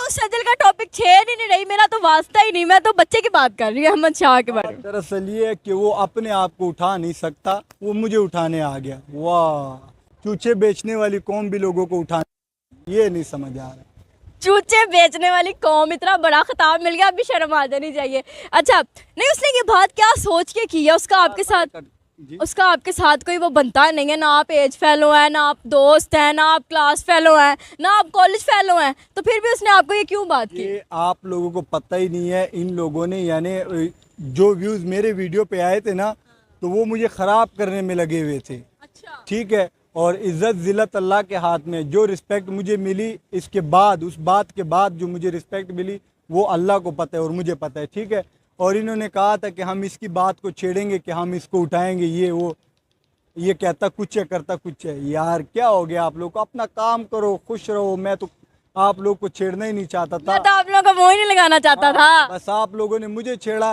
उस सजल का टॉपिक छेड़ ही नहीं रही, मेरा तो वास्ता ही नहीं, मैं तो बच्चे की बात कर रही हूँ, अहमद शाह के बारे में। दरअसल ये है कि वो अपने आप को उठा नहीं सकता, वो मुझे उठाने आ गया। वाह, चूचे बेचने वाली कौम भी लोगों को उठा, ये नहीं समझ आ रहा। चूचे बेचने वाली कौम, इतना बड़ा खिताब मिल गया, अभी शर्म आ जानी चाहिए। अच्छा, नहीं उसने ये बात क्या सोच के की है? उसका आपके साथ, जी? उसका आपके साथ कोई वो बनता नहीं है, ना आप एज फेलो हैं, ना आप दोस्त हैं, ना आप क्लास फेलो हैं, ना आप कॉलेज फेलो हैं, तो फिर भी उसने आपको ये क्यों बात की? ये आप लोगों को पता ही नहीं है। इन लोगों ने यानी जो व्यूज़ मेरे वीडियो पे आए थे ना, तो वो मुझे ख़राब करने में लगे हुए थे। अच्छा, ठीक है, और इज़्ज़त ज़िल्लत अल्लाह के हाथ में। जो रिस्पेक्ट मुझे मिली इसके बाद, उस बात के बाद जो मुझे रिस्पेक्ट मिली, वो अल्लाह को पता है और मुझे पता है। ठीक है, और इन्होंने कहा था कि हम इसकी बात को छेड़ेंगे, कि हम इसको उठाएंगे, ये वो। ये कहता कुछ है, करता कुछ है। यार क्या हो गया आप लोग को? अपना काम करो, खुश रहो। मैं तो आप लोग को छेड़ना ही नहीं चाहता मैं था। तो आप लोगों का मुंह ही नहीं लगाना चाहता था। बस आप लोगों ने मुझे छेड़ा।